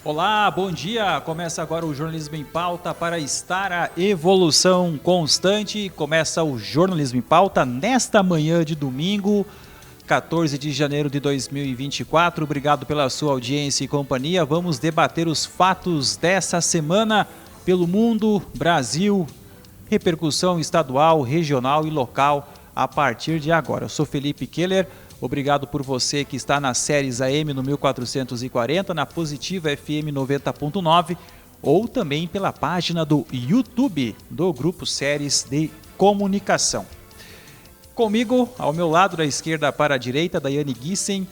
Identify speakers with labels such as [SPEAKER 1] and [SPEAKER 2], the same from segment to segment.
[SPEAKER 1] Olá, bom dia! Começa agora o Jornalismo em Pauta para estar a evolução constante. Começa o Jornalismo em Pauta nesta manhã de domingo, 14 de janeiro de 2024. Obrigado pela sua audiência e companhia. Vamos debater os fatos dessa semana pelo mundo, Brasil, repercussão estadual, regional e local a partir de agora. Eu sou Felipe Keller. Obrigado por você que está na Séries AM no 1440, na Positiva FM 90.9 ou também pela página do YouTube do Grupo Séries de Comunicação. Comigo, ao meu lado, da esquerda para a direita, Daiane Gissen,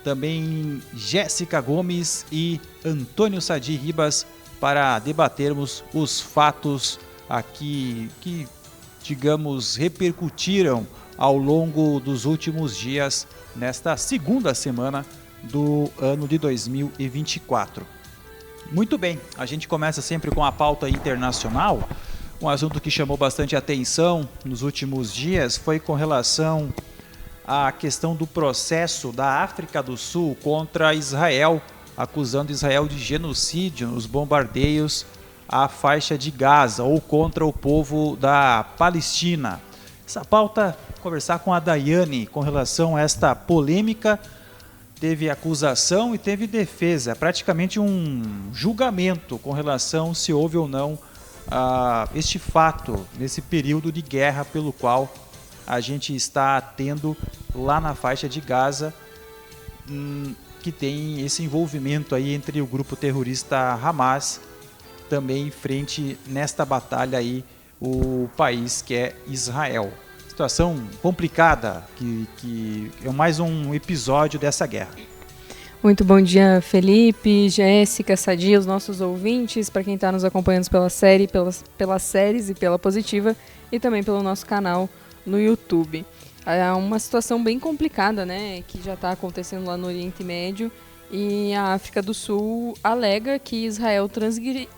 [SPEAKER 1] também Jéssica Gomes e Antônio Sadi Ribas para debatermos os fatos aqui que, digamos, repercutiram ao longo dos últimos dias, nesta segunda semana do ano de 2024. Muito bem, a gente começa sempre com a pauta internacional. Um assunto que chamou bastante atenção nos últimos dias foi com relação à questão do processo da África do Sul contra Israel, acusando Israel de genocídio nos bombardeios à faixa de Gaza ou contra o povo da Palestina. Essa pauta, conversar com a Daiane com relação a esta polêmica. Teve acusação e teve defesa, praticamente um julgamento com relação se houve ou não este fato nesse período de guerra pelo qual a gente está tendo lá na faixa de Gaza, que tem esse envolvimento aí entre o grupo terrorista Hamas, também em frente nesta batalha aí o país que é Israel. Situação complicada, que é mais um episódio dessa guerra.
[SPEAKER 2] Muito bom dia, Felipe, Jéssica, Sadi, os nossos ouvintes, para quem está nos acompanhando pela série, pelas séries e pela Positiva, e também pelo nosso canal no YouTube. É uma situação bem complicada, né, que já está acontecendo lá no Oriente Médio, e a África do Sul alega que Israel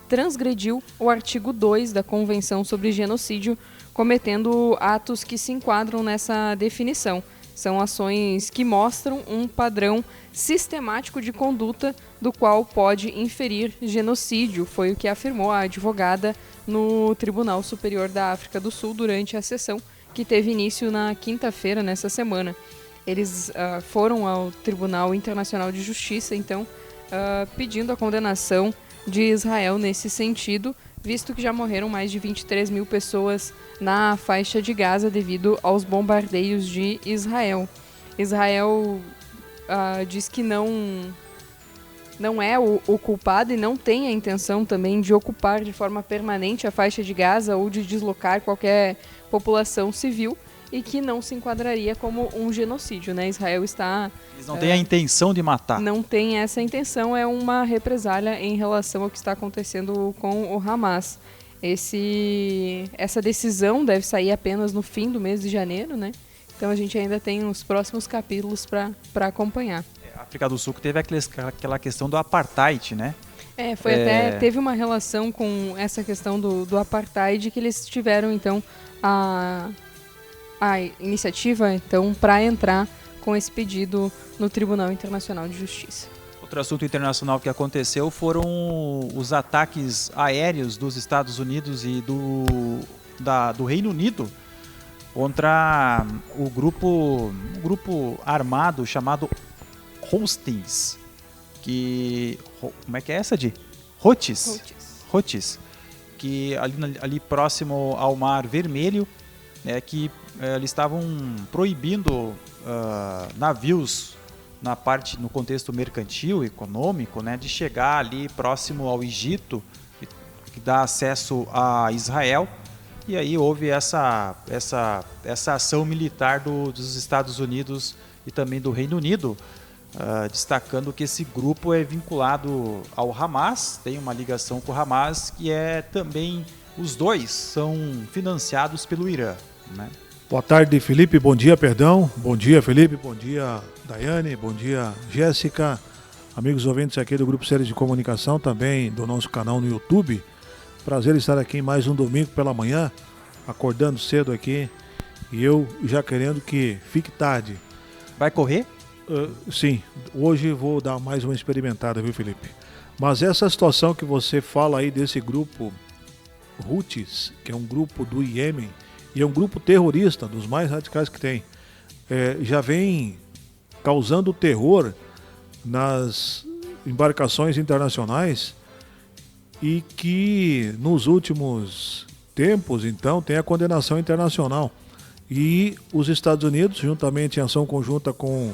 [SPEAKER 2] transgrediu o artigo 2 da Convenção sobre Genocídio, cometendo atos que se enquadram nessa definição. São ações que mostram um padrão sistemático de conduta do qual pode inferir genocídio, foi o que afirmou a advogada no Tribunal Superior da África do Sul durante a sessão que teve início na quinta-feira, nessa semana. Eles foram ao Tribunal Internacional de Justiça, então, pedindo a condenação de Israel nesse sentido, visto que já morreram mais de 23 mil pessoas na faixa de Gaza devido aos bombardeios de Israel. Israel diz que não é o culpado e não tem a intenção também de ocupar de forma permanente a faixa de Gaza ou de deslocar qualquer população civil, e que não se enquadraria como um genocídio, né? Israel está...
[SPEAKER 1] Eles não têm a intenção de matar.
[SPEAKER 2] Não tem essa intenção, é uma represália em relação ao que está acontecendo com o Hamas. Essa decisão deve sair apenas no fim do mês de janeiro, né? Então a gente ainda tem os próximos capítulos para acompanhar.
[SPEAKER 1] A África do Sul que teve aquela questão do apartheid, né?
[SPEAKER 2] Até teve uma relação com essa questão do apartheid, que eles tiveram, então, a iniciativa, então, para entrar com esse pedido no Tribunal Internacional de Justiça.
[SPEAKER 1] Outro assunto internacional que aconteceu foram os ataques aéreos dos Estados Unidos e do Reino Unido contra o grupo armado chamado Houthis, como é que é essa, Di? Houthis, que ali próximo ao Mar Vermelho, que eles estavam proibindo navios no contexto mercantil, econômico, né, de chegar ali próximo ao Egito, que dá acesso a Israel. E aí houve essa ação militar dos Estados Unidos e também do Reino Unido, destacando que esse grupo é vinculado ao Hamas, tem uma ligação com o Hamas, que é também, os dois são financiados pelo Irã, né?
[SPEAKER 3] Boa tarde, Felipe. Bom dia, perdão. Bom dia, Felipe. Bom dia, Daiane. Bom dia, Jéssica. Amigos ouvintes aqui do Grupo Séries de Comunicação, também do nosso canal no YouTube. Prazer estar aqui em mais um domingo pela manhã, acordando cedo aqui. E eu já querendo que fique tarde.
[SPEAKER 1] Vai correr?
[SPEAKER 3] Sim, hoje vou dar mais uma experimentada, viu, Felipe? Mas essa situação que você fala aí desse grupo Houthis, que é um grupo do Iêmen, e é um grupo terrorista, dos mais radicais que tem, já vem causando terror nas embarcações internacionais e que nos últimos tempos, então, tem a condenação internacional. E os Estados Unidos, juntamente em ação conjunta com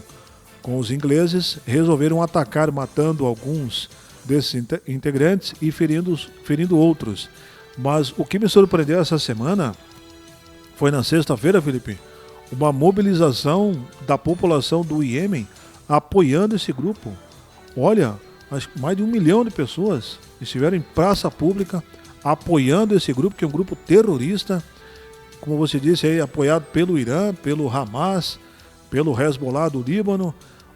[SPEAKER 3] os ingleses, resolveram atacar, matando alguns desses integrantes e ferindo outros. Mas o que me surpreendeu essa semana foi na sexta-feira, Felipe, uma mobilização da população do Iêmen apoiando esse grupo. Olha, mais de 1 milhão de pessoas estiveram em praça pública apoiando esse grupo, que é um grupo terrorista, como você disse aí, apoiado pelo Irã, pelo Hamas, pelo Hezbollah do Líbano.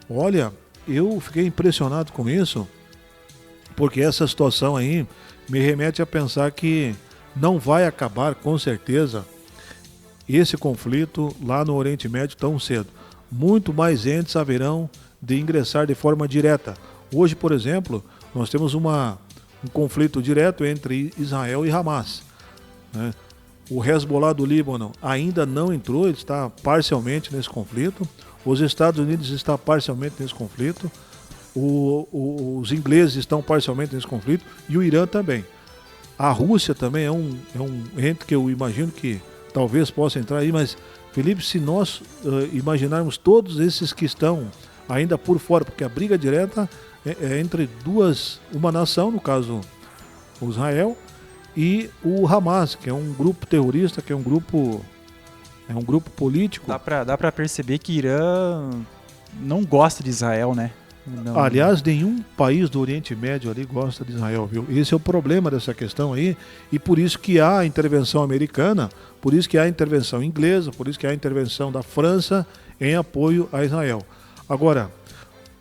[SPEAKER 3] Olha, eu fiquei impressionado com isso, porque essa situação aí me remete a pensar que não vai acabar, com certeza, esse conflito lá no Oriente Médio tão cedo. Muito mais entes haverão de ingressar de forma direta. Hoje, por exemplo, nós temos um conflito direto entre Israel e Hamas, né? O Hezbollah do Líbano ainda não entrou, ele está parcialmente nesse conflito. Os Estados Unidos estão parcialmente nesse conflito. Os ingleses estão parcialmente nesse conflito. E o Irã também. A Rússia também é um ente que eu imagino que talvez possa entrar aí. Mas, Felipe, se nós imaginarmos todos esses que estão ainda por fora, porque a briga direta é entre uma nação, no caso o Israel, e o Hamas, que é um grupo terrorista, que é um grupo político.
[SPEAKER 1] Dá pra perceber que Irã não gosta de Israel, né? Não.
[SPEAKER 3] Aliás, nenhum país do Oriente Médio ali gosta de Israel, viu? Esse é o problema dessa questão aí, e por isso que há a intervenção americana, por isso que há a intervenção inglesa, por isso que há a intervenção da França em apoio a Israel. Agora,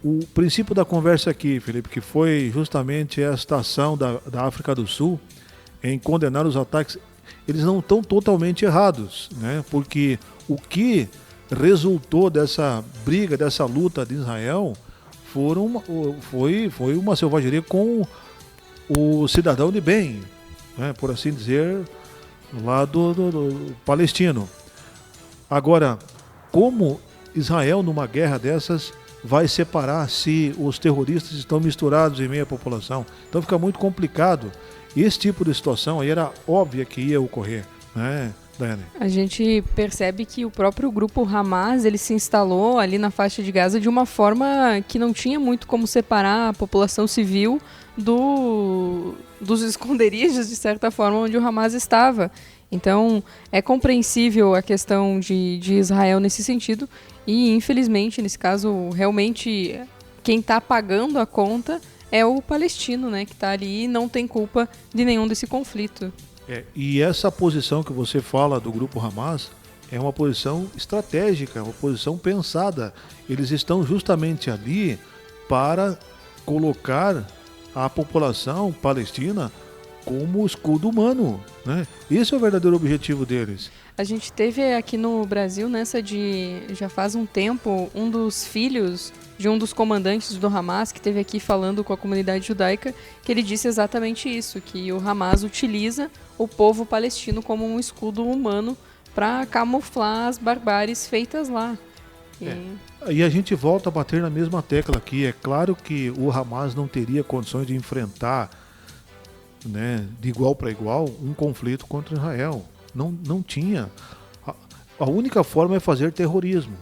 [SPEAKER 3] o princípio da conversa aqui, Felipe, que foi justamente esta ação da África do Sul em condenar os ataques, eles não estão totalmente errados, né? Porque o que resultou dessa briga, dessa luta de Israel, foi uma selvageria com o cidadão de bem, né? Por assim dizer, lá do palestino. Agora, como Israel numa guerra dessas vai separar se os terroristas estão misturados em meio à população? Então fica muito complicado. Esse tipo de situação aí era óbvia que ia ocorrer, né, Daiane?
[SPEAKER 2] A gente percebe que o próprio grupo Hamas, ele se instalou ali na faixa de Gaza de uma forma que não tinha muito como separar a população civil dos esconderijos, de certa forma, onde o Hamas estava. Então, é compreensível a questão de Israel nesse sentido e, infelizmente, nesse caso, realmente, quem está pagando a conta é o palestino, né, que está ali e não tem culpa de nenhum desse conflito.
[SPEAKER 3] E essa posição que você fala do grupo Hamas é uma posição estratégica, uma posição pensada. Eles estão justamente ali para colocar a população palestina como escudo humano, né? Esse é o verdadeiro objetivo deles.
[SPEAKER 2] A gente teve aqui no Brasil, já faz um tempo, um dos filhos de um dos comandantes do Hamas, que esteve aqui falando com a comunidade judaica, que ele disse exatamente isso, que o Hamas utiliza o povo palestino como um escudo humano para camuflar as barbáries feitas lá.
[SPEAKER 3] E a gente volta a bater na mesma tecla aqui. É claro que o Hamas não teria condições de enfrentar, né, de igual para igual, um conflito contra Israel. Não tinha. A única forma é fazer terrorismo.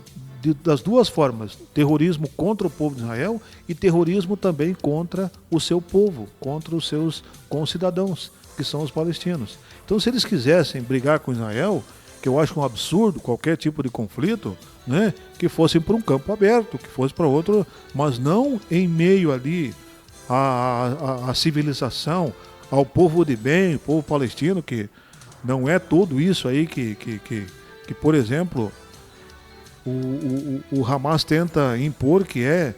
[SPEAKER 3] Das duas formas, terrorismo contra o povo de Israel e terrorismo também contra o seu povo, contra os seus concidadãos, que são os palestinos. Então, se eles quisessem brigar com Israel, que eu acho um absurdo qualquer tipo de conflito, né, que fossem para um campo aberto, que fosse para outro, mas não em meio ali à civilização, ao povo de bem, o povo palestino, que não é tudo isso aí que por exemplo, o Hamas tenta impor, que é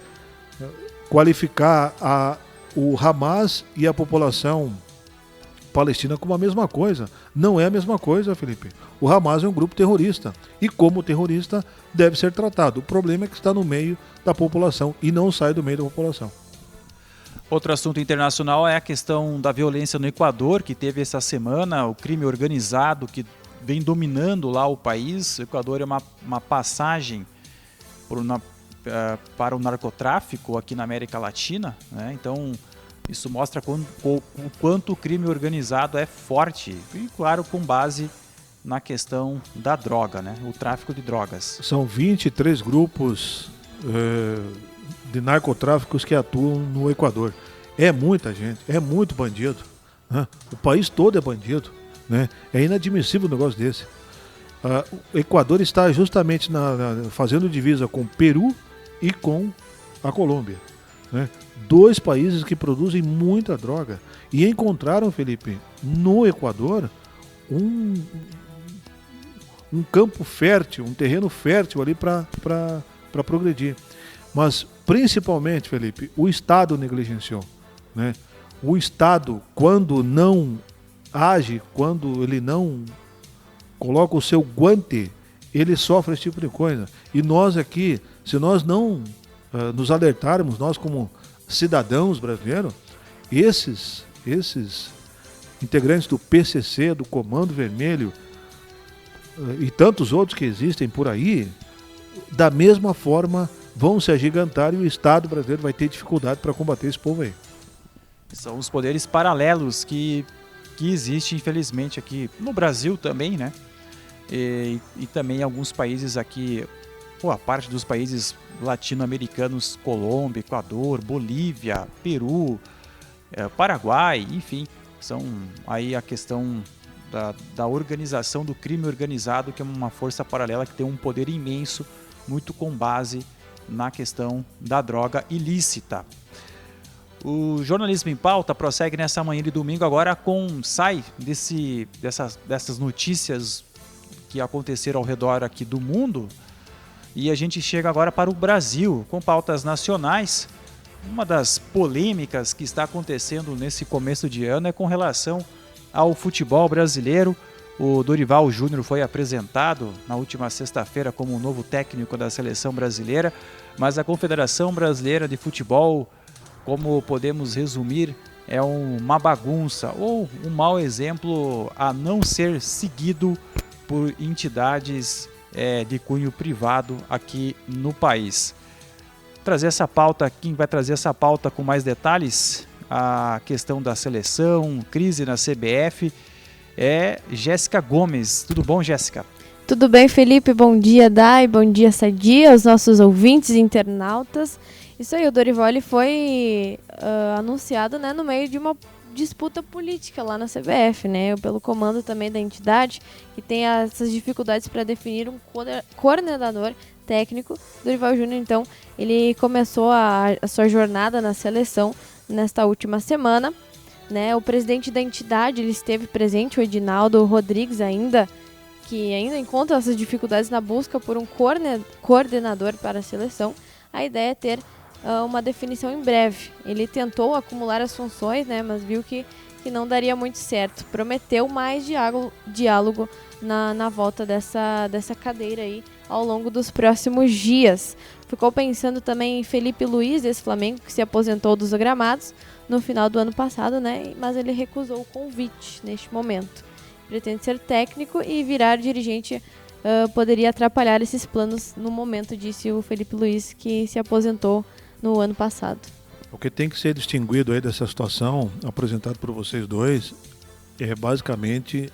[SPEAKER 3] qualificar o Hamas e a população palestina como a mesma coisa. Não é a mesma coisa, Felipe. O Hamas é um grupo terrorista e, como terrorista, deve ser tratado. O problema é que está no meio da população e não sai do meio da população.
[SPEAKER 1] Outro assunto internacional é a questão da violência no Equador, que teve essa semana, o crime organizado que vem dominando lá o país. O Equador é uma passagem para o narcotráfico aqui na América Latina, né? Então isso mostra o quanto o crime organizado é forte e, claro, com base na questão da droga, né? O tráfico de drogas.
[SPEAKER 3] São 23 grupos de narcotráficos que atuam no Equador. É muita gente, é muito bandido, né? O país todo é bandido, né? É inadmissível um negócio desse. O Equador está justamente fazendo divisa com o Peru e com a Colômbia, né? 2 países que produzem muita droga e encontraram, Felipe, no Equador um campo fértil, um terreno fértil ali para progredir. Mas principalmente, Felipe, o Estado negligenciou, né? O Estado, quando não age, quando ele não coloca o seu guante, ele sofre esse tipo de coisa. E nós aqui, se nós não nos alertarmos, nós como cidadãos brasileiros, esses integrantes do PCC, do Comando Vermelho e tantos outros que existem por aí, da mesma forma vão se agigantar e o Estado brasileiro vai ter dificuldade para combater esse povo aí.
[SPEAKER 1] São os poderes paralelos que existem, infelizmente, aqui no Brasil também, né? E também em alguns países aqui, a parte dos países latino-americanos, Colômbia, Equador, Bolívia, Peru, Paraguai, enfim, são aí a questão da organização do crime organizado, que é uma força paralela que tem um poder imenso, muito com base na questão da droga ilícita. O Jornalismo em Pauta prossegue nessa manhã de domingo agora sai dessas notícias que aconteceram ao redor aqui do mundo, e a gente chega agora para o Brasil com pautas nacionais. Uma das polêmicas que está acontecendo nesse começo de ano é com relação ao futebol brasileiro. O Dorival Júnior foi apresentado na última sexta-feira como o novo técnico da seleção brasileira, mas a Confederação Brasileira de Futebol, como podemos resumir, é uma bagunça ou um mau exemplo a não ser seguido por entidades de cunho privado aqui no país. Quem vai trazer essa pauta com mais detalhes, a questão da seleção, crise na CBF, é Jéssica Gomes. Tudo bom, Jéssica?
[SPEAKER 4] Tudo bem, Felipe? Bom dia, Dai. Bom dia, Sadia, aos nossos ouvintes e internautas. Isso aí, o Dorival foi anunciado, né, no meio de uma disputa política lá na CBF, né, pelo comando também da entidade, que tem essas dificuldades para definir um coordenador técnico. Dorival Júnior, então, ele começou a sua jornada na seleção nesta última semana, né? O presidente da entidade, ele esteve presente, o Edinaldo Rodrigues, que ainda encontra essas dificuldades na busca por um coordenador para a seleção. A ideia é ter uma definição em breve. Ele tentou acumular as funções, né, mas viu que não daria muito certo. Prometeu mais diálogo na volta dessa cadeira aí ao longo dos próximos dias. Ficou pensando também em Felipe Luiz, desse Flamengo, que se aposentou dos gramados no final do ano passado, né, mas ele recusou o convite neste momento. Pretende ser técnico e virar dirigente poderia atrapalhar esses planos no momento, disse o Felipe Luiz, que se aposentou no ano passado.
[SPEAKER 3] O que tem que ser distinguido aí dessa situação apresentada por vocês dois é basicamente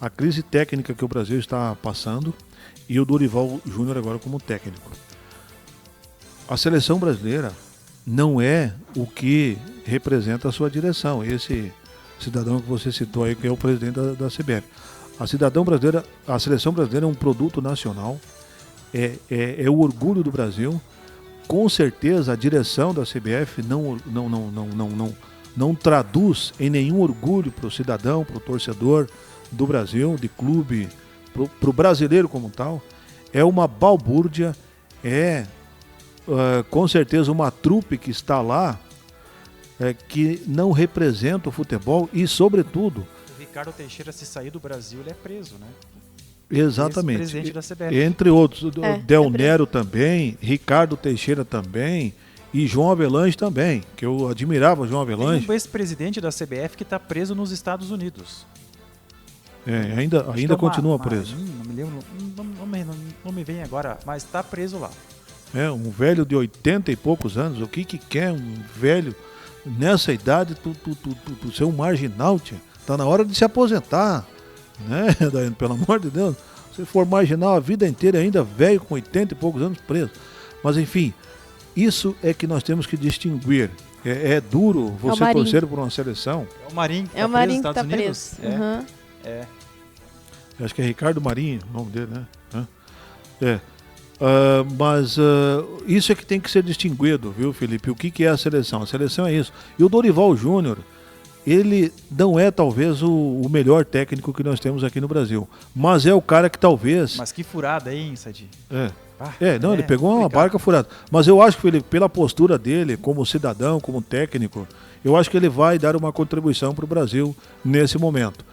[SPEAKER 3] a crise técnica que o Brasil está passando e o Dorival Júnior agora como técnico. A seleção brasileira não é o que representa a sua direção, esse cidadão que você citou aí, que é o presidente da CBF. A seleção brasileira é um produto nacional, é o orgulho do Brasil. Com certeza a direção da CBF não traduz em nenhum orgulho para o cidadão, para o torcedor do Brasil, de clube, para o brasileiro como tal. É uma balbúrdia, com certeza uma trupe que está lá, que não representa o futebol e, sobretudo...
[SPEAKER 1] O Ricardo Teixeira, se sair do Brasil, ele é preso, né?
[SPEAKER 3] Exatamente.
[SPEAKER 1] Presidente da CBF.
[SPEAKER 3] Entre outros, Del Nero também, Ricardo Teixeira também, E João Avelange também, que eu admirava João Avelange.
[SPEAKER 1] Tem um ex-presidente da CBF que está preso nos Estados Unidos.
[SPEAKER 3] Ainda continua preso.
[SPEAKER 1] Não me lembro, não me vem agora, mas está preso lá.
[SPEAKER 3] Um velho de 80 e poucos anos. O que quer um velho nessa idade, tu ser um marginal, tia? Tá na hora de se aposentar, né, Daiane? Pelo amor de Deus. Se for marginal a vida inteira, ainda velho com 80 e poucos anos preso. Mas enfim, isso é que nós temos que distinguir. É duro você torcer por uma seleção.
[SPEAKER 1] É o Marinho que
[SPEAKER 4] é o Marinho que está preso.
[SPEAKER 1] Uhum.
[SPEAKER 3] Acho que é Ricardo Marinho o nome dele, né? Mas isso é que tem que ser distinguido, viu, Felipe? O que é a seleção? A seleção é isso. E o Dorival Júnior, ele não é talvez o melhor técnico que nós temos aqui no Brasil, mas é o cara que talvez...
[SPEAKER 1] Mas que furada, hein, Sadi?
[SPEAKER 3] Ele pegou uma barca furada. Mas eu acho que ele, pela postura dele, como cidadão, como técnico, eu acho que ele vai dar uma contribuição para o Brasil nesse momento.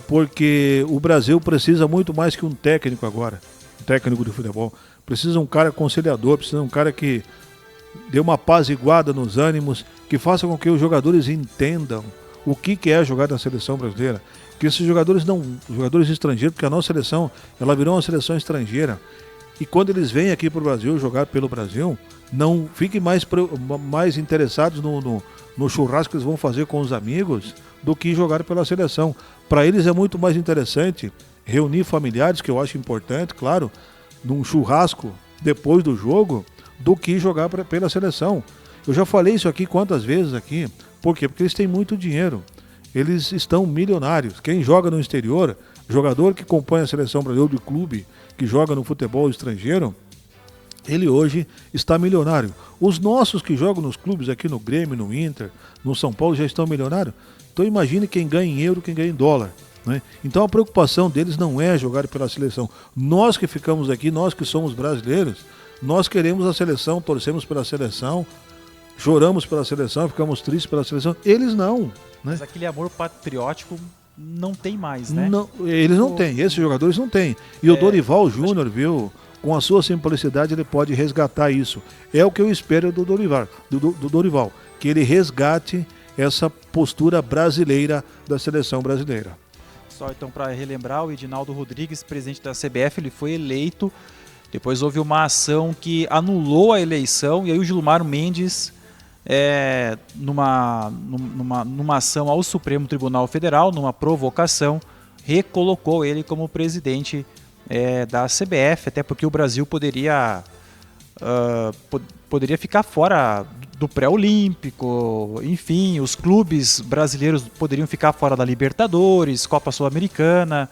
[SPEAKER 3] Porque o Brasil precisa muito mais que um técnico agora, um técnico de futebol. Precisa um cara conciliador, precisa um cara que dê uma apaziguada nos ânimos, que faça com que os jogadores entendam o que é jogar na seleção brasileira. Que esses jogadores jogadores estrangeiros, porque a nossa seleção, ela virou uma seleção estrangeira. E quando eles vêm aqui para o Brasil jogar pelo Brasil, não fiquem mais interessados no churrasco que eles vão fazer com os amigos do que jogar pela seleção. Para eles é muito mais interessante reunir familiares, que eu acho importante, claro, num churrasco depois do jogo, do que jogar pela seleção. Eu já falei isso aqui quantas vezes aqui. Por quê? Porque eles têm muito dinheiro. Eles estão milionários. Quem joga no exterior, jogador que acompanha a seleção brasileira de clube, que joga no futebol estrangeiro, ele hoje está milionário. Os nossos que jogam nos clubes aqui no Grêmio, no Inter, no São Paulo já estão milionários. Então imagine quem ganha em euro, quem ganha em dólar, né? Então a preocupação deles não é jogar pela seleção. Nós que ficamos aqui, nós que somos brasileiros, nós queremos a seleção, torcemos pela seleção, choramos pela seleção, ficamos tristes pela seleção. Eles não, né?
[SPEAKER 1] Mas aquele amor patriótico não tem mais, né?
[SPEAKER 3] Não, eles não têm, esses jogadores não têm. E o Dorival Júnior, viu, com a sua simplicidade, ele pode resgatar isso. É o que eu espero do Dorival, que ele resgate essa postura brasileira da seleção brasileira.
[SPEAKER 1] Só então para relembrar, o Edinaldo Rodrigues, presidente da CBF, ele foi eleito. Depois houve uma ação que anulou a eleição, e aí o Gilmar Mendes, numa ação ao Supremo Tribunal Federal, numa provocação, recolocou ele como presidente da CBF, até porque o Brasil poderia ficar fora do pré-olímpico, enfim, os clubes brasileiros poderiam ficar fora da Libertadores, Copa Sul-Americana.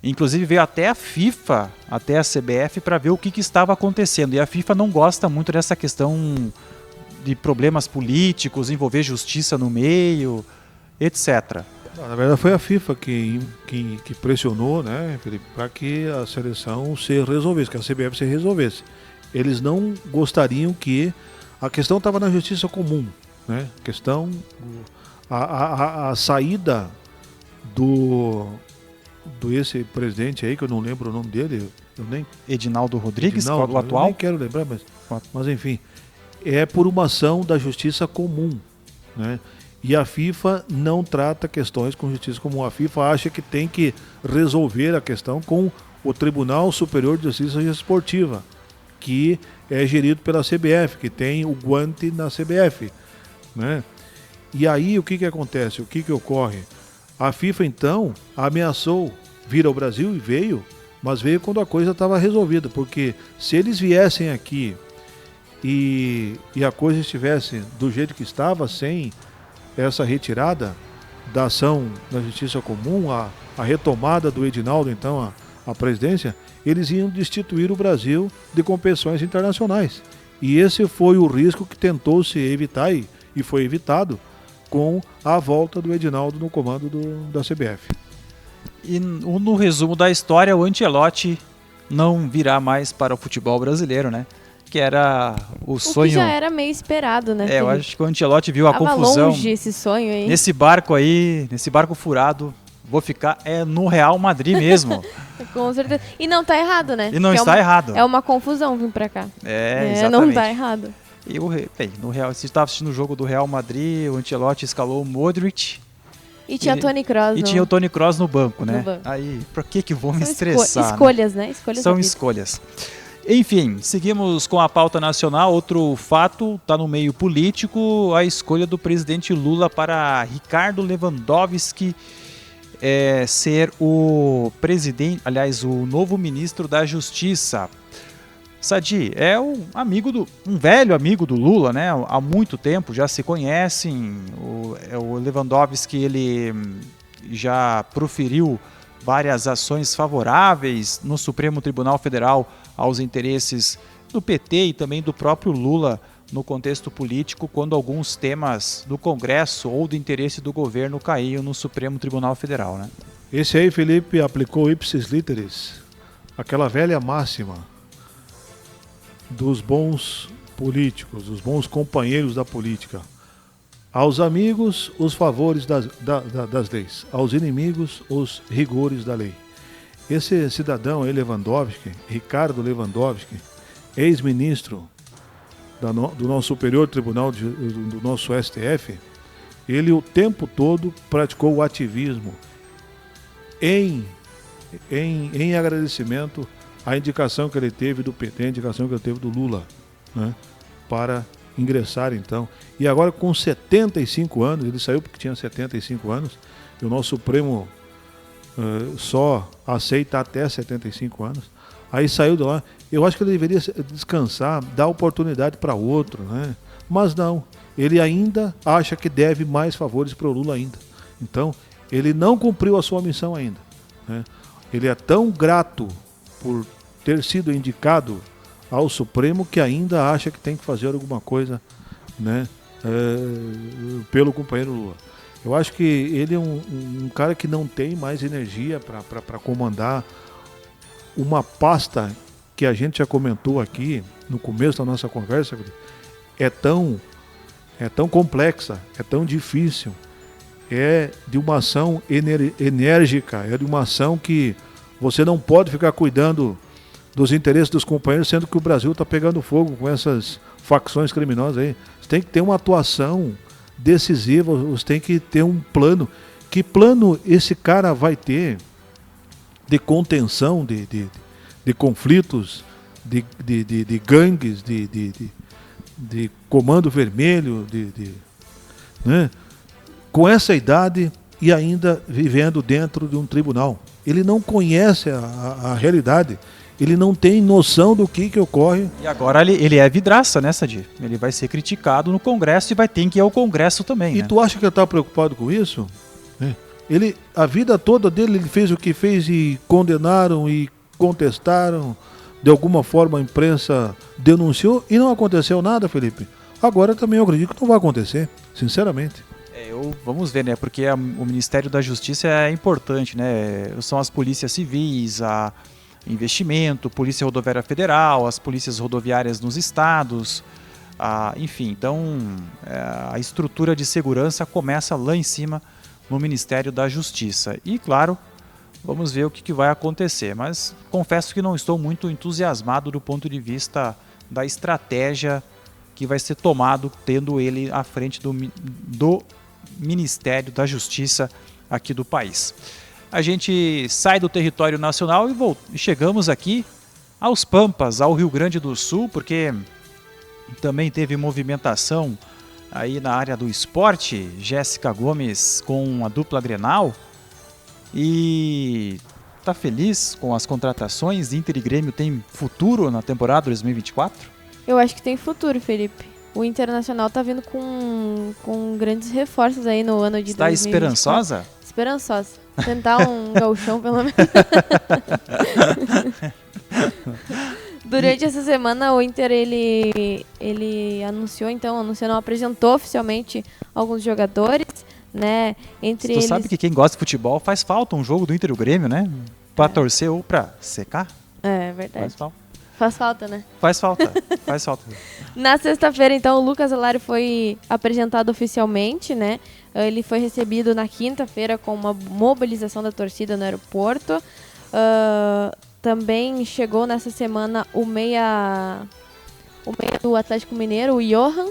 [SPEAKER 1] Inclusive veio até a FIFA, até a CBF, para ver o que estava acontecendo. E a FIFA não gosta muito dessa questão de problemas políticos, envolver justiça no meio, etc.
[SPEAKER 3] Na verdade foi a FIFA que pressionou, né, Felipe, para que a seleção se resolvesse, que a CBF se resolvesse. Eles não gostariam que... A questão estava na justiça comum, né? A saída do esse presidente aí, que eu não lembro o nome dele,
[SPEAKER 1] Edinaldo Rodrigues, o atual?
[SPEAKER 3] Eu nem quero lembrar, mas enfim, é por uma ação da justiça comum, né? E a FIFA não trata questões com justiça comum. A FIFA acha que tem que resolver a questão com o Tribunal Superior de Justiça Esportiva, que é gerido pela CBF, que tem o guante na CBF, né? E aí o que acontece? O que ocorre? A FIFA então ameaçou vir ao Brasil e veio, mas veio quando a coisa estava resolvida, porque se eles viessem aqui e a coisa estivesse do jeito que estava, sem essa retirada da ação da justiça comum, a retomada do Edinaldo então a presidência, eles iam destituir o Brasil de competições internacionais. E esse foi o risco que tentou se evitar e foi evitado com a volta do Edinaldo no comando da CBF.
[SPEAKER 1] E no resumo da história, o Ancelotti não virá mais para o futebol brasileiro, né? Que era o sonho...
[SPEAKER 4] que já era meio esperado, né?
[SPEAKER 1] Eu acho que o Ancelotti viu a confusão.
[SPEAKER 4] Longe esse sonho aí.
[SPEAKER 1] Nesse barco furado, vou ficar no Real Madrid mesmo.
[SPEAKER 4] Com certeza. E não tá errado, né?
[SPEAKER 1] E não está errado.
[SPEAKER 4] É uma confusão vir pra cá.
[SPEAKER 1] Exatamente.
[SPEAKER 4] Não tá errado.
[SPEAKER 1] Bem, no Real, se estava assistindo o jogo do Real Madrid, o Ancelotti escalou o Modric.
[SPEAKER 4] E tinha Toni Kroos.
[SPEAKER 1] E tinha o Toni Kroos no banco, né?
[SPEAKER 4] No banco.
[SPEAKER 1] Aí, por que vou me
[SPEAKER 4] São
[SPEAKER 1] estressar?
[SPEAKER 4] escolhas, né? Escolhas
[SPEAKER 1] São
[SPEAKER 4] da vida.
[SPEAKER 1] escolhas. Enfim, seguimos com a pauta nacional. Outro fato está no meio político, a escolha do presidente Lula para Ricardo Lewandowski ser o presidente, aliás, o novo ministro da Justiça. Sadi, é um velho amigo do Lula, né? Há muito tempo, já se conhecem. O Lewandowski, ele já proferiu várias ações favoráveis no Supremo Tribunal Federal aos interesses do PT e também do próprio Lula no contexto político, quando alguns temas do Congresso ou do interesse do governo caíam no Supremo Tribunal Federal, né?
[SPEAKER 3] Esse aí, Felipe, aplicou ipsis literis, aquela velha máxima dos bons políticos, dos bons companheiros da política. Aos amigos, os favores das leis. Aos inimigos, os rigores da lei. Esse cidadão aí, Lewandowski, Ricardo Lewandowski, ex-ministro do nosso Superior Tribunal, do nosso STF, ele o tempo todo praticou o ativismo em agradecimento à indicação que ele teve do PT, a indicação que ele teve do Lula, né, para ingressar então. E agora com 75 anos, ele saiu porque tinha 75 anos, e o nosso Supremo só aceita até 75 anos. Aí saiu de lá. Eu acho que ele deveria descansar, dar oportunidade para outro, né? Mas não, ele ainda acha que deve mais favores para o Lula ainda. Então, ele não cumpriu a sua missão ainda, né? Ele é tão grato por ter sido indicado ao Supremo que ainda acha que tem que fazer alguma coisa, né, pelo companheiro Lula. Eu acho que ele é um cara que não tem mais energia para comandar uma pasta que a gente já comentou aqui no começo da nossa conversa. É tão complexa, é tão difícil, é de uma ação enérgica, é de uma ação que você não pode ficar cuidando dos interesses dos companheiros, sendo que o Brasil está pegando fogo com essas facções criminosas aí. Você tem que ter uma atuação decisiva, você tem que ter um plano. Que plano esse cara vai ter de contenção de conflitos, de gangues, de comando vermelho, né? Com essa idade e ainda vivendo dentro de um tribunal? Ele não conhece a realidade. Ele não tem noção do que ocorre.
[SPEAKER 1] E agora ele é vidraça, né, Sadi? Ele vai ser criticado no Congresso e vai ter que ir ao Congresso também,
[SPEAKER 3] E
[SPEAKER 1] né?
[SPEAKER 3] tu acha que ele está preocupado com isso? A vida toda dele, ele fez o que fez e condenaram e contestaram. De alguma forma a imprensa denunciou e não aconteceu nada, Felipe. Agora também eu acredito que não vai acontecer, sinceramente.
[SPEAKER 1] Vamos ver, né? Porque o Ministério da Justiça é importante, né? São as polícias civis, a investimento, Polícia Rodoviária Federal, as polícias rodoviárias nos estados, enfim, então a estrutura de segurança começa lá em cima no Ministério da Justiça. E claro, vamos ver o que vai acontecer, mas confesso que não estou muito entusiasmado do ponto de vista da estratégia que vai ser tomado tendo ele à frente do Ministério da Justiça aqui do país. A gente sai do território nacional e chegamos aqui aos Pampas, ao Rio Grande do Sul, porque também teve movimentação aí na área do esporte. Jéssica Gomes com a dupla Grenal e tá feliz com as contratações. Inter e Grêmio tem futuro na temporada 2024?
[SPEAKER 4] Eu acho que tem futuro, Felipe. O Internacional tá vindo com grandes reforços aí no ano de 2024.
[SPEAKER 1] Está esperançosa?
[SPEAKER 4] Esperançosa. Tentar um gauchão, pelo menos. Durante essa semana, o Inter, ele anunciou, não apresentou oficialmente alguns jogadores, né? Entre
[SPEAKER 1] Tu
[SPEAKER 4] eles...
[SPEAKER 1] sabe que quem gosta de futebol faz falta um jogo do Inter e o Grêmio, né? Pra torcer ou pra secar.
[SPEAKER 4] É verdade.
[SPEAKER 1] Faz falta.
[SPEAKER 4] Faz falta, né?
[SPEAKER 1] Faz falta, faz falta.
[SPEAKER 4] Na sexta-feira, então, o Lucas Alari foi apresentado oficialmente, né? Ele foi recebido na quinta-feira com uma mobilização da torcida no aeroporto. Também chegou nessa semana o meia o meia do Atlético Mineiro, o Johan,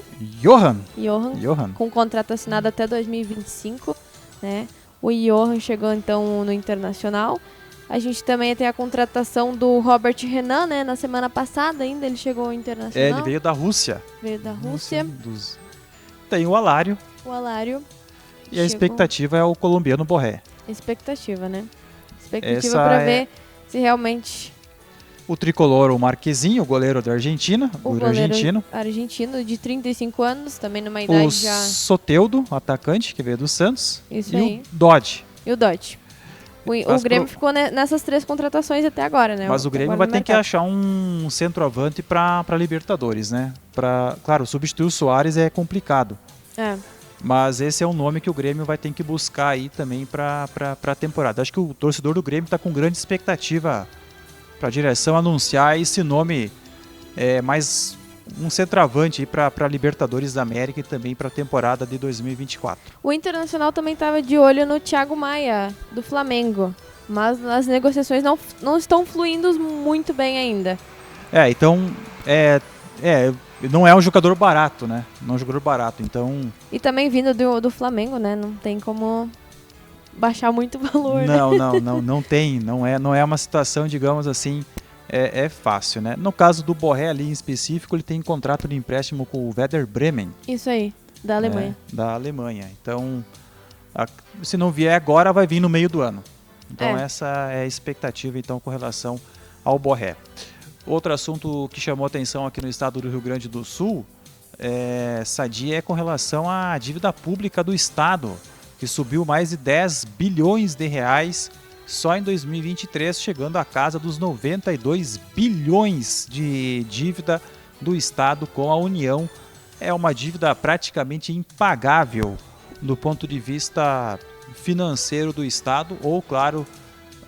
[SPEAKER 1] Johan.
[SPEAKER 4] com contrato assinado até 2025, né? O Johan chegou então no Internacional. A gente também tem a contratação do Robert Renan, né? Na semana passada ainda ele chegou ao Internacional.
[SPEAKER 1] Ele veio da Rússia. Tem o Alário.
[SPEAKER 4] O Alário.
[SPEAKER 1] E a expectativa é o colombiano Borré.
[SPEAKER 4] Expectativa, né? Expectativa para ver se realmente...
[SPEAKER 1] O tricolor, o Marquezinho, o goleiro da Argentina.
[SPEAKER 4] O goleiro argentino de 35 anos, também numa idade já...
[SPEAKER 1] O Soteldo, atacante, que veio do Santos.
[SPEAKER 4] Isso
[SPEAKER 1] e
[SPEAKER 4] aí.
[SPEAKER 1] o Dodge.
[SPEAKER 4] E o Dodge. O Grêmio ficou nessas 3 contratações até agora, né?
[SPEAKER 1] Mas o Grêmio vai ter que achar um centroavante para Libertadores, né? Claro, substituir o Soares é complicado. Mas esse é um nome que o Grêmio vai ter que buscar aí também para a temporada. Acho que o torcedor do Grêmio está com grande expectativa para a direção anunciar esse nome, mais um centroavante para Libertadores da América e também para a temporada de 2024.
[SPEAKER 4] O Internacional também estava de olho no Thiago Maia, do Flamengo, mas as negociações não estão fluindo muito bem ainda.
[SPEAKER 1] Então, não é um jogador barato, né? Não é um jogador barato, então...
[SPEAKER 4] E também vindo do Flamengo, né? Não tem como baixar muito o valor,
[SPEAKER 1] não tem. Não é uma situação, digamos assim, fácil, né? No caso do Borré ali em específico, ele tem contrato de empréstimo com o Werder Bremen.
[SPEAKER 4] Isso aí, da Alemanha.
[SPEAKER 1] Da Alemanha. Então, se não vier agora, vai vir no meio do ano. Então, essa é a expectativa, então, com relação ao Borré. Outro assunto que chamou atenção aqui no estado do Rio Grande do Sul, Sadia, é com relação à dívida pública do estado, que subiu mais de 10 bilhões de reais só em 2023, chegando à casa dos 92 bilhões de dívida do estado com a União. É uma dívida praticamente impagável do ponto de vista financeiro do estado, ou claro,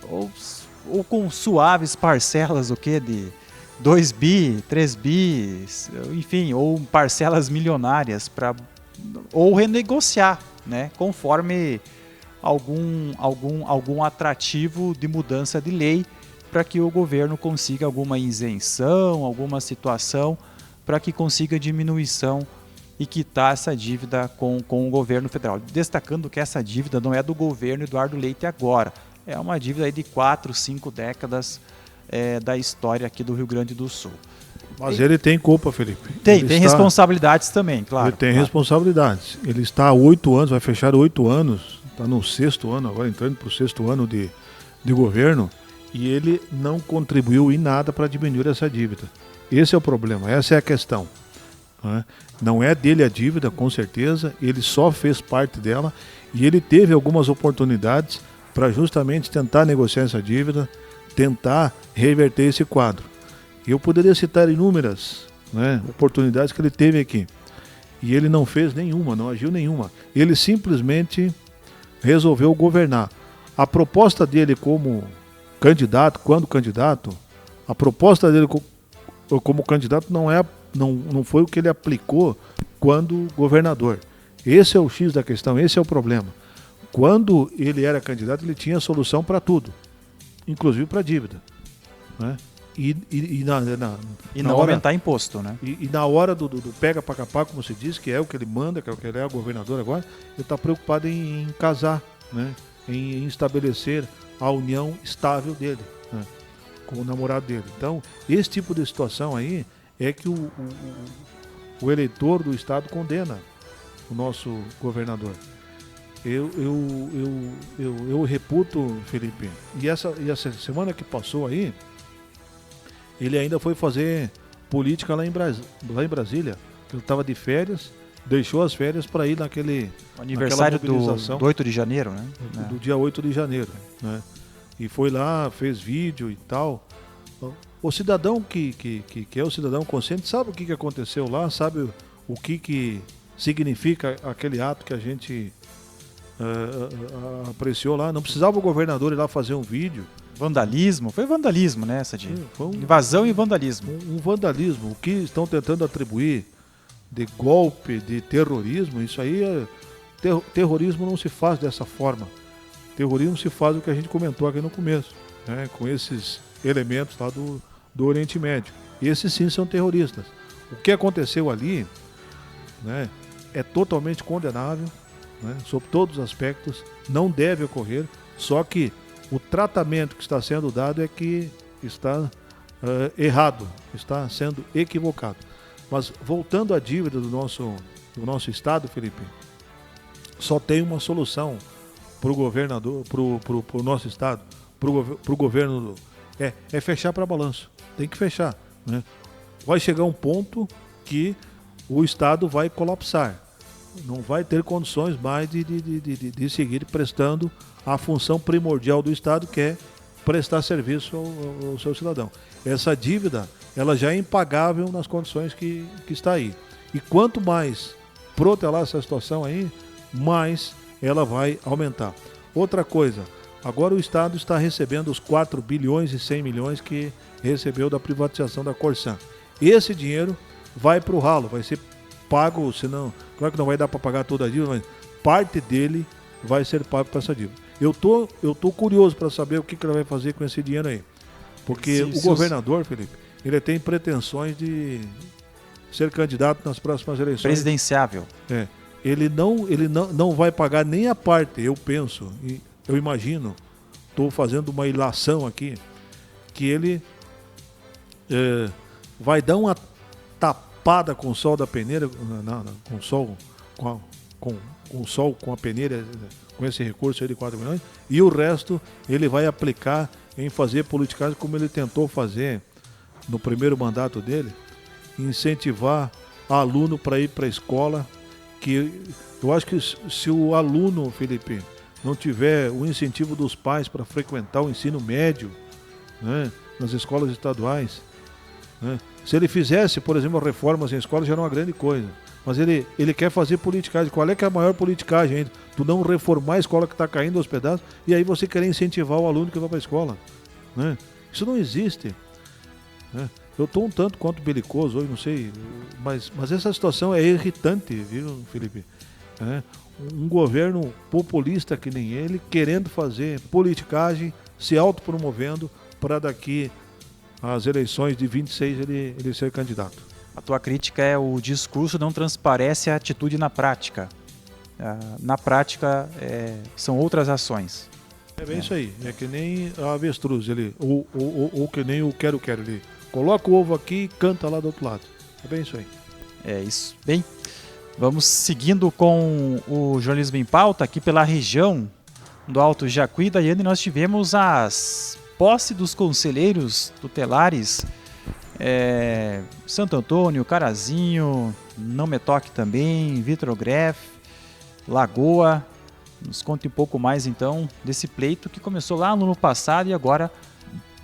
[SPEAKER 1] ou com suaves parcelas de 2 bi, 3 bi, enfim, ou parcelas milionárias ou renegociar, né, conforme algum atrativo de mudança de lei para que o governo consiga alguma isenção, alguma situação para que consiga diminuição e quitar essa dívida com o governo federal. Destacando que essa dívida não é do governo Eduardo Leite agora, é uma dívida aí de 4, 5 décadas da história aqui do Rio Grande do Sul.
[SPEAKER 3] Mas ele tem culpa, Felipe.
[SPEAKER 1] Tem responsabilidades também, claro.
[SPEAKER 3] Ele tem responsabilidades. Ele está há 8 anos, vai fechar 8 anos, está no 6º ano, agora entrando para o 6º ano de governo, e ele não contribuiu em nada para diminuir essa dívida. Esse é o problema, essa é a questão. Não é dele a dívida, com certeza, ele só fez parte dela, e ele teve algumas oportunidades para justamente tentar negociar essa dívida, tentar reverter esse quadro. Eu poderia citar inúmeras oportunidades que ele teve aqui. E ele não fez nenhuma, não agiu nenhuma. Ele simplesmente resolveu governar. A proposta dele como candidato, a proposta dele como candidato não foi o que ele aplicou quando governador. Esse é o X da questão, esse é o problema. Quando ele era candidato, ele tinha solução para tudo, inclusive para a dívida. E
[SPEAKER 1] não aumentar imposto, né?
[SPEAKER 3] E na hora do pega para capar, como se diz, que é o que ele manda, que é o que ele é o governador agora, ele está preocupado em casar, em estabelecer a união estável dele, com o namorado dele. Então, esse tipo de situação aí é que o eleitor do estado condena o nosso governador. Eu reputo, Felipe, e essa semana que passou aí, ele ainda foi fazer política lá em Brasília. Ele estava de férias, deixou as férias para ir naquele
[SPEAKER 1] aniversário do 8 de janeiro, né?
[SPEAKER 3] Do dia 8 de janeiro, né? E foi lá, fez vídeo e tal. O cidadão que é o cidadão consciente sabe o que aconteceu lá, sabe o que significa aquele ato que a gente apreciou lá. Não precisava o governador ir lá fazer um vídeo.
[SPEAKER 1] Vandalismo? Foi vandalismo, né, Sadia? Invasão e vandalismo.
[SPEAKER 3] Um vandalismo. O que estão tentando atribuir de golpe, de terrorismo, isso aí terrorismo não se faz dessa forma. Terrorismo se faz o que a gente comentou aqui no começo, com esses elementos lá do Oriente Médio. Esses sim são terroristas. O que aconteceu ali, né, é totalmente condenável, né, sob todos os aspectos, não deve ocorrer, só que o tratamento que está sendo dado é que está errado, está sendo equivocado. Mas voltando à dívida do nosso Estado, Felipe, só tem uma solução para o governador, para o nosso Estado, para o governo, é fechar para balanço. Tem que fechar, né? Vai chegar um ponto que o Estado vai colapsar. Não vai ter condições mais de seguir prestando a função primordial do Estado, que é prestar serviço ao seu cidadão. Essa dívida, ela já é impagável nas condições que está aí. E quanto mais protelar essa situação aí, mais ela vai aumentar. Outra coisa, agora o Estado está recebendo os 4 bilhões e 100 milhões que recebeu da privatização da Corsan. Esse dinheiro vai para o ralo, vai ser pago, senão, claro que não vai dar para pagar toda a dívida, mas parte dele vai ser pago para essa dívida. Eu tô curioso para saber o que ele vai fazer com esse dinheiro aí. Porque o governador, Felipe, ele tem pretensões de ser candidato nas próximas eleições.
[SPEAKER 1] Presidenciável.
[SPEAKER 3] Ele não vai pagar nem a parte, eu penso, e eu imagino, estou fazendo uma ilação aqui, que ele vai dar uma tapada com o sol da peneira, com o sol, com a peneira, com esse recurso aí de 4 milhões, e o resto ele vai aplicar em fazer politicagem como ele tentou fazer no primeiro mandato dele, incentivar aluno para ir para a escola, que eu acho que se o aluno, Felipe, não tiver o incentivo dos pais para frequentar o ensino médio, né, nas escolas estaduais, né, se ele fizesse, por exemplo, reformas em escolas, já era uma grande coisa. Mas ele quer fazer politicagem. Qual é que é a maior politicagem ainda? Tu não reformar a escola que está caindo aos pedaços e aí você querer incentivar o aluno que vai para a escola, né? Isso não existe, né? Eu estou um tanto quanto belicoso hoje, não sei, mas essa situação é irritante, viu, Felipe? Um governo populista que nem ele, querendo fazer politicagem, se autopromovendo para daqui às eleições de 26 ele ser candidato.
[SPEAKER 1] A tua crítica é o discurso não transparece a atitude na prática. Na prática, são outras ações.
[SPEAKER 3] É bem isso aí, é que nem a avestruz, ou que nem o quero-quero, ele coloca o ovo aqui e canta lá do outro lado. É bem isso aí.
[SPEAKER 1] É isso. Bem, vamos seguindo com o jornalismo em pauta aqui pela região do Alto Jacuí. Daiane, nós tivemos as posse dos conselheiros tutelares Santo Antônio, Carazinho, Não Me Toque também, Vitrogref, Lagoa. Nos conte um pouco mais então desse pleito que começou lá no ano passado e agora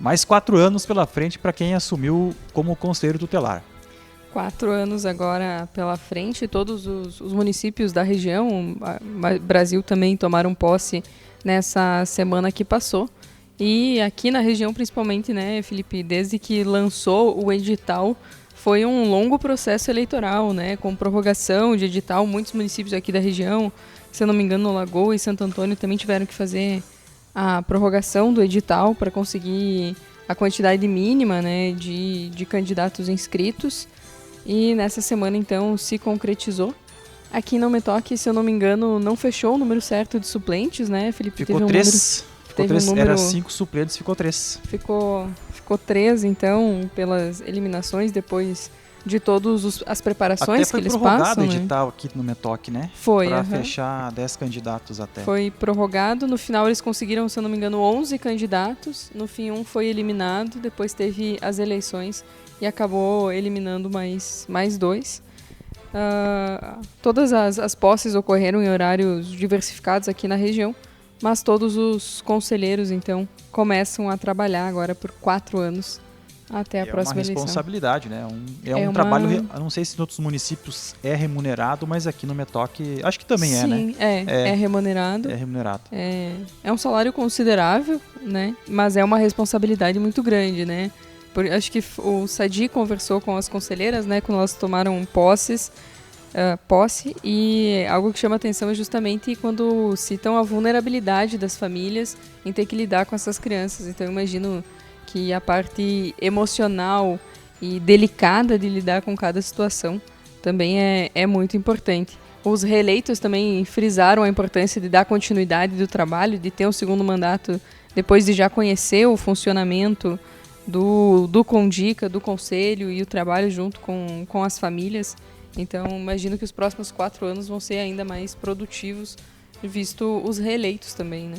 [SPEAKER 1] mais 4 anos pela frente para quem assumiu como conselheiro tutelar.
[SPEAKER 2] 4 anos agora pela frente, todos os municípios da região, Brasil também tomaram posse nessa semana que passou. E aqui na região principalmente, né, Felipe, desde que lançou o edital, foi um longo processo eleitoral, né, com prorrogação de edital. Muitos municípios aqui da região, se eu não me engano, Lagoa e Santo Antônio também tiveram que fazer a prorrogação do edital para conseguir a quantidade mínima, né, de candidatos inscritos. E nessa semana, então, se concretizou. Aqui Não Me Toque, se eu não me engano, não fechou o número certo de suplentes, né, Felipe?
[SPEAKER 1] Ficou
[SPEAKER 2] teve
[SPEAKER 1] 3.
[SPEAKER 2] Teve um número...
[SPEAKER 1] Era 5 suplentes, ficou 3.
[SPEAKER 2] Ficou 3, então, pelas eliminações, depois de todas as preparações que eles passam.
[SPEAKER 1] Até foi prorrogado o
[SPEAKER 2] né?
[SPEAKER 1] edital aqui no Metoque, né?
[SPEAKER 2] Foi,
[SPEAKER 1] para fechar 10 candidatos até.
[SPEAKER 2] Foi prorrogado, no final eles conseguiram, se eu não me engano, 11 candidatos, no fim um foi eliminado, depois teve as eleições e acabou eliminando mais 2. Todas as posses ocorreram em horários diversificados aqui na região, mas todos os conselheiros, então, começam a trabalhar agora por 4 anos até a próxima eleição.
[SPEAKER 1] É uma responsabilidade, né? Um trabalho, eu não sei se em outros municípios é remunerado, mas aqui no Metoque, acho que também é, né?
[SPEAKER 2] Sim, é remunerado.
[SPEAKER 1] É remunerado.
[SPEAKER 2] É um salário considerável, né? Mas é uma responsabilidade muito grande, né? Acho que o Sadi conversou com as conselheiras, né? Quando elas tomaram posse, e algo que chama atenção é justamente quando citam a vulnerabilidade das famílias em ter que lidar com essas crianças. Então eu imagino que a parte emocional e delicada de lidar com cada situação também é muito importante. Os reeleitos também frisaram a importância de dar continuidade do trabalho, de ter um segundo mandato depois de já conhecer o funcionamento do Condica, do Conselho e o trabalho junto com as famílias. Então, imagino que os próximos 4 anos vão ser ainda mais produtivos, visto os reeleitos também, né?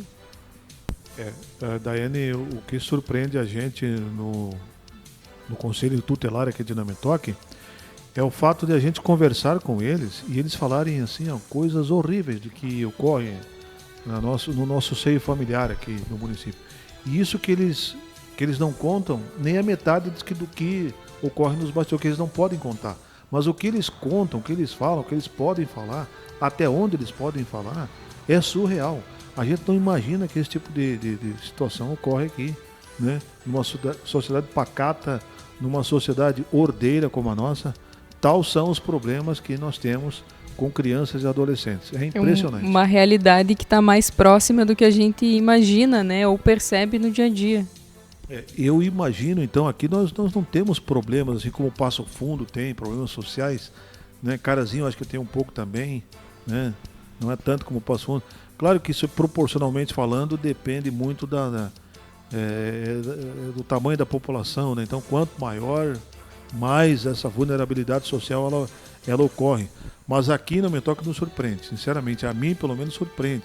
[SPEAKER 3] Daiane, o que surpreende a gente no Conselho Tutelar aqui de Inhametoque é o fato de a gente conversar com eles e eles falarem assim, coisas horríveis de que ocorrem no nosso seio familiar aqui no município. E isso que eles não contam nem a metade do que ocorre nos bastidores, que eles não podem contar. Mas o que eles contam, o que eles falam, o que eles podem falar, até onde eles podem falar, é surreal. A gente não imagina que esse tipo de situação ocorre aqui, né? Numa sociedade pacata, numa sociedade ordeira como a nossa, tal são os problemas que nós temos com crianças e adolescentes. É impressionante.
[SPEAKER 2] Uma realidade que está mais próxima do que a gente imagina, né? Ou percebe no dia a dia.
[SPEAKER 3] Eu imagino, então, aqui nós não temos problemas, assim como o Passo Fundo tem, problemas sociais, né? Carazinho, acho que tem um pouco também, né? Não é tanto como o Passo Fundo. Claro que isso, proporcionalmente falando, depende muito do tamanho da população, né? Então, quanto maior, mais essa vulnerabilidade social ela ocorre. Mas aqui no Inhametoque nos surpreende, sinceramente, a mim pelo menos surpreende.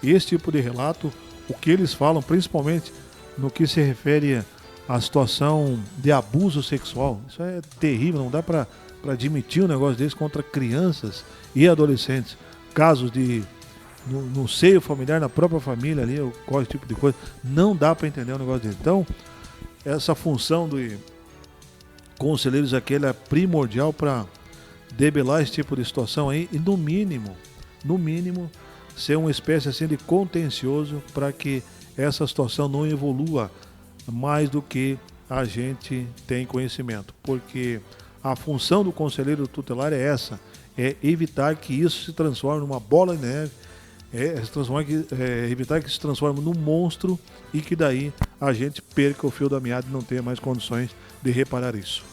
[SPEAKER 3] Esse tipo de relato, o que eles falam, principalmente no que se refere à situação de abuso sexual, isso é terrível, não dá para admitir um negócio desse contra crianças e adolescentes. Casos no seio familiar, na própria família ali, ocorre esse tipo de coisa, não dá para entender um negócio desse. Então, essa função de conselheiros aqui é primordial para debelar esse tipo de situação aí e no mínimo, ser uma espécie assim de contencioso para que essa situação não evolua mais do que a gente tem conhecimento, porque a função do conselheiro tutelar é essa, é evitar que isso se transforme numa bola de neve, evitar que se transforme num monstro e que daí a gente perca o fio da meada e não tenha mais condições de reparar isso.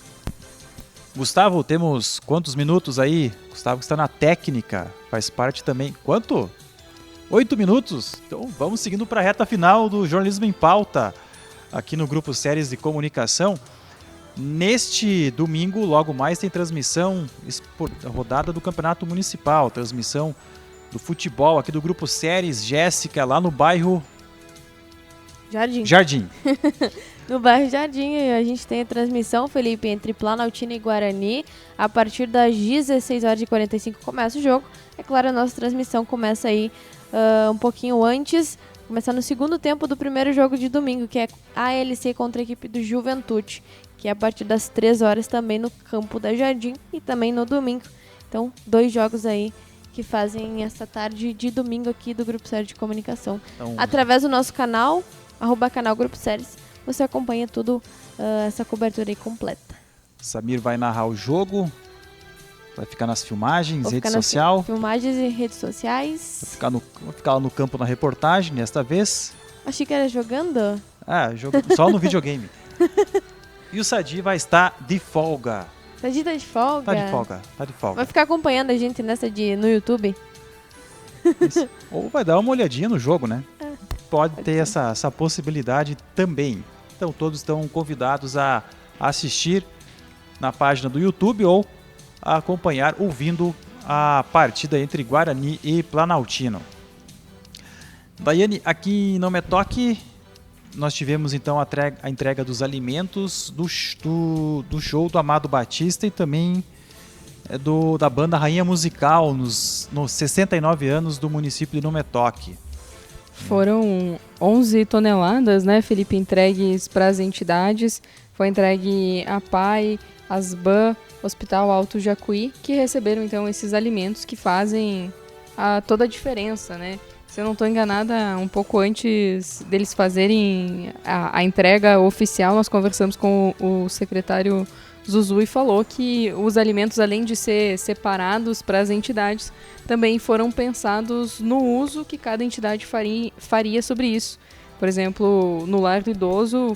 [SPEAKER 1] Gustavo, temos quantos minutos aí? Gustavo está na técnica, faz parte também. Quanto? 8 minutos? Então vamos seguindo para a reta final do Jornalismo em Pauta, aqui no Grupo Séries de Comunicação. Neste domingo, logo mais, tem transmissão, rodada do Campeonato Municipal, transmissão do futebol aqui do Grupo Séries, Jéssica, lá no bairro Jardim.
[SPEAKER 4] No bairro Jardim, a gente tem a transmissão, Felipe, entre Planaltina e Guarani. A partir das 16h45 começa o jogo. É claro, a nossa transmissão começa aí um pouquinho antes, começar no segundo tempo do primeiro jogo de domingo, que é a ALC contra a equipe do Juventude, que é a partir das 3 horas também no campo da Jardim e também no domingo. Então, 2 jogos aí que fazem essa tarde de domingo aqui do Grupo Séries de Comunicação. Então, através do nosso canal, @canal Grupo Séries, você acompanha tudo, essa cobertura aí completa.
[SPEAKER 1] Samir vai narrar o jogo, vai ficar nas filmagens, rede social.
[SPEAKER 4] Filmagens e redes sociais.
[SPEAKER 1] Vou ficar lá no campo na reportagem desta vez.
[SPEAKER 4] Achei que era jogando.
[SPEAKER 1] Só no videogame. E o Sadi vai estar de folga.
[SPEAKER 4] Sadi tá de folga?
[SPEAKER 1] Tá de folga.
[SPEAKER 4] Vai ficar acompanhando a gente no YouTube?
[SPEAKER 1] Isso. Ou vai dar uma olhadinha no jogo, né? Pode ter essa possibilidade também. Então todos estão convidados a assistir na página do YouTube ou a acompanhar ouvindo a partida entre Guarani e Planaltino. Daiane, aqui em Inhametoque nós tivemos então a entrega dos alimentos do show do Amado Batista e também da banda Rainha Musical nos 69 anos do município de Inhametoque.
[SPEAKER 2] Foram 11 toneladas, né, Felipe, entregues para as entidades. Foi entregue a PAI, ASBAN, Hospital Alto Jacuí, que receberam então esses alimentos que fazem toda a diferença, né? Se eu não estou enganada, um pouco antes deles fazerem a entrega oficial, nós conversamos com o secretário Zuzu e falou que os alimentos, além de ser separados para as entidades, também foram pensados no uso que cada entidade faria sobre isso. Por exemplo, no lar do idoso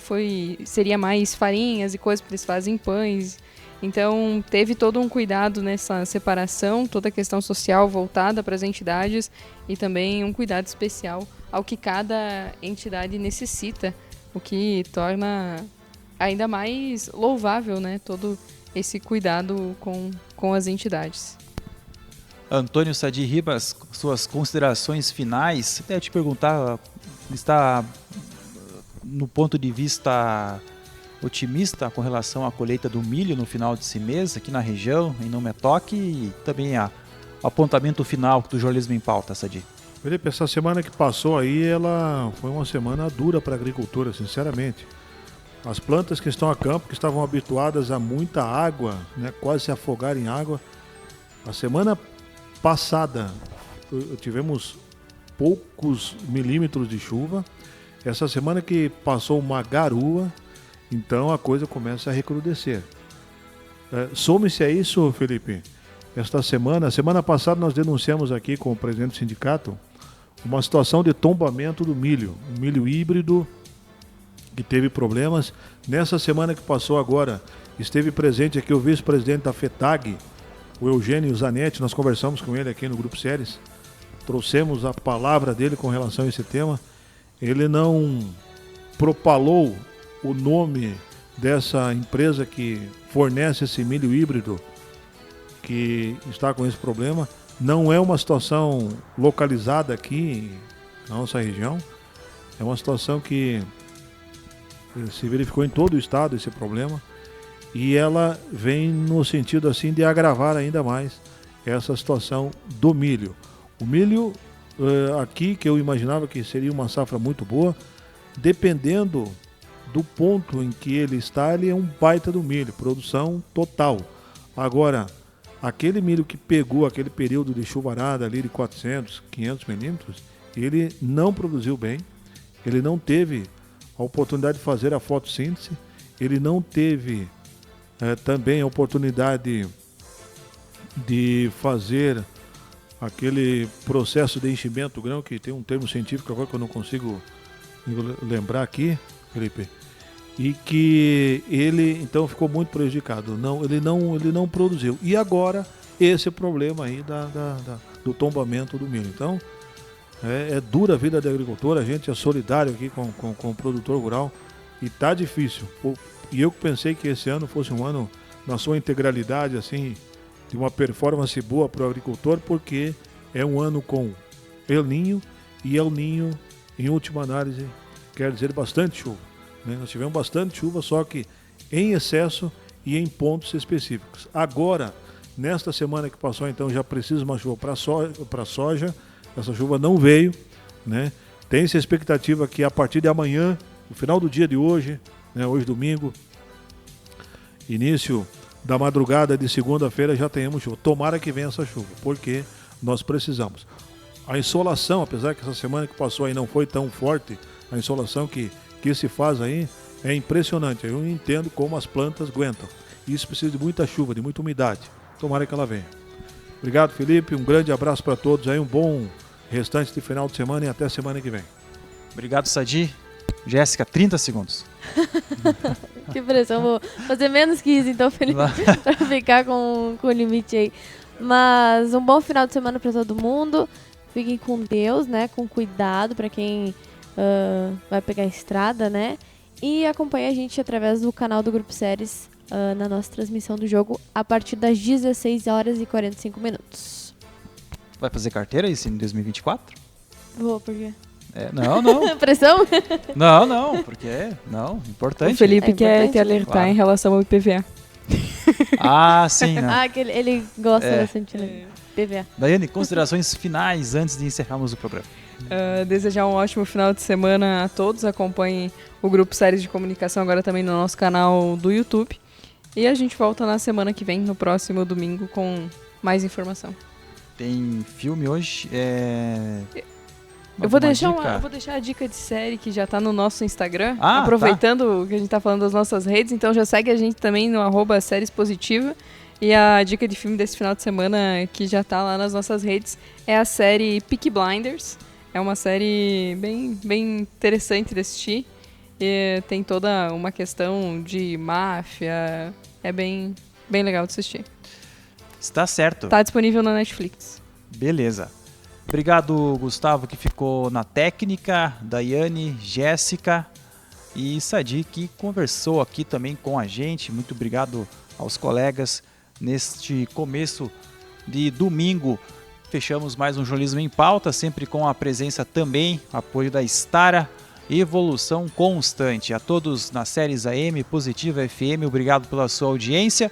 [SPEAKER 2] seria mais farinhas e coisas, porque eles fazem pães. Então, teve todo um cuidado nessa separação, toda a questão social voltada para as entidades e também um cuidado especial ao que cada entidade necessita, o que torna ainda mais louvável, né, todo esse cuidado com as entidades.
[SPEAKER 1] Antônio Sadi Ribas, suas considerações finais. Até te perguntar, está no ponto de vista otimista com relação à colheita do milho no final desse mês aqui na região, em Não Me Toque, e também o apontamento final do Jornalismo em Pauta, Sadi?
[SPEAKER 3] Felipe, essa semana que passou aí, ela foi uma semana dura para a agricultura, sinceramente. As plantas que estão a campo, que estavam habituadas a muita água, né, quase se afogar em água, a semana passada tivemos poucos milímetros de chuva. Essa semana que passou uma garoa, então a coisa começa a recrudescer. Some-se a isso, Felipe, semana passada nós denunciamos aqui com o presidente do sindicato uma situação de tombamento do milho, um milho híbrido que teve problemas. Nessa semana que passou agora, esteve presente aqui o vice-presidente da FETAG, o Eugênio Zanetti. Nós conversamos com ele aqui no Grupo Séries, trouxemos a palavra dele com relação a esse tema. Ele não propalou o nome dessa empresa que fornece esse milho híbrido que está com esse problema. Não é uma situação localizada aqui na nossa região, é uma situação que se verificou em todo o estado, esse problema, e ela vem no sentido assim de agravar ainda mais essa situação do milho. O milho aqui, que eu imaginava que seria uma safra muito boa, dependendo do ponto em que ele está, ele é um baita do milho, produção total. Agora, aquele milho que pegou aquele período de chuvarada ali de 400, 500 milímetros, ele não produziu bem, ele não teve a oportunidade de fazer a fotossíntese, ele não teve também a oportunidade de fazer aquele processo de enchimento do grão, que tem um termo científico agora que eu não consigo lembrar aqui, Felipe, e que ele então ficou muito prejudicado. Ele não produziu. E agora esse problema aí do tombamento do milho. Então é dura a vida da agricultura, a gente é solidário aqui com o produtor rural e tá difícil. E eu pensei que esse ano fosse um ano na sua integralidade, assim, de uma performance boa para o agricultor, porque é um ano com El Niño, e El Niño, em última análise, quer dizer bastante chuva. Nós tivemos bastante chuva, só que em excesso e em pontos específicos. Agora, nesta semana que passou, então, já precisa uma chuva para soja. Essa chuva não veio, né? Tem-se a expectativa que a partir de amanhã, no final do dia de hoje, né, hoje domingo, início da madrugada de segunda-feira, já tenhamos chuva. Tomara que venha essa chuva, porque nós precisamos. A insolação, apesar que essa semana que passou aí não foi tão forte, a insolação que se faz aí é impressionante. Eu entendo como as plantas aguentam. Isso precisa de muita chuva, de muita umidade. Tomara que ela venha. Obrigado, Felipe. Um grande abraço para todos aí. Um bom restante de final de semana e até semana que vem.
[SPEAKER 1] Obrigado, Sadi. Jéssica, 30 segundos.
[SPEAKER 4] Que pressão. Vou fazer menos que isso, então, Felipe, para ficar com o limite aí. Mas um bom final de semana para todo mundo. Fiquem com Deus, né? Com cuidado para quem vai pegar a estrada, né? E acompanhe a gente através do canal do Grupo Séries na nossa transmissão do jogo a partir das 16 horas e 45 minutos.
[SPEAKER 1] Vai fazer carteira isso em 2024?
[SPEAKER 4] Vou, por quê?
[SPEAKER 1] Não.
[SPEAKER 4] Pressão?
[SPEAKER 1] Não, porque importante.
[SPEAKER 2] O Felipe quer te
[SPEAKER 1] claro,
[SPEAKER 2] alertar em relação ao IPVA.
[SPEAKER 1] Ah, sim, né?
[SPEAKER 4] Ah, que ele gosta bastante, né? IPVA.
[SPEAKER 1] Daiane, considerações finais antes de encerrarmos o programa.
[SPEAKER 2] Desejar um ótimo final de semana a todos. Acompanhem o Grupo Séries de Comunicação agora também no nosso canal do YouTube. E a gente volta na semana que vem, no próximo domingo, com mais informação.
[SPEAKER 1] Tem filme hoje?
[SPEAKER 2] Eu vou deixar a dica de série que já tá no nosso Instagram.
[SPEAKER 1] Ah,
[SPEAKER 2] aproveitando que a gente tá falando das nossas redes, então já segue a gente também no @SériesPositiva. E a dica de filme desse final de semana, que já tá lá nas nossas redes, é a série Peaky Blinders. É uma série bem interessante de assistir. E tem toda uma questão de máfia. É bem legal de assistir.
[SPEAKER 1] Está certo.
[SPEAKER 2] Tá disponível na Netflix.
[SPEAKER 1] Beleza. Obrigado, Gustavo, que ficou na técnica, Daiane, Jéssica e Sadi, que conversou aqui também com a gente. Muito obrigado aos colegas neste começo de domingo. Fechamos mais um Jornalismo em Pauta, sempre com a presença também, apoio da Stara, Evolução Constante. A todos nas séries AM, Positiva FM, obrigado pela sua audiência.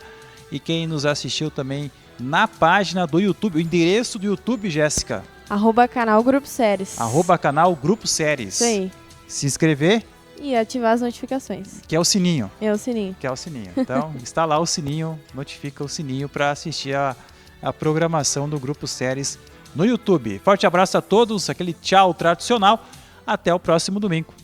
[SPEAKER 1] E quem nos assistiu também na página do YouTube, o endereço do YouTube, Jéssica?
[SPEAKER 4] @canal Grupo Séries.
[SPEAKER 1] @canal Grupo Séries.
[SPEAKER 4] Isso aí.
[SPEAKER 1] Se inscrever.
[SPEAKER 4] E ativar as notificações.
[SPEAKER 1] Que é o sininho.
[SPEAKER 4] É o sininho.
[SPEAKER 1] Que é o sininho. Então, está lá o sininho, notifica o sininho para assistir a programação do Grupo Séries no YouTube. Forte abraço a todos, aquele tchau tradicional. Até o próximo domingo.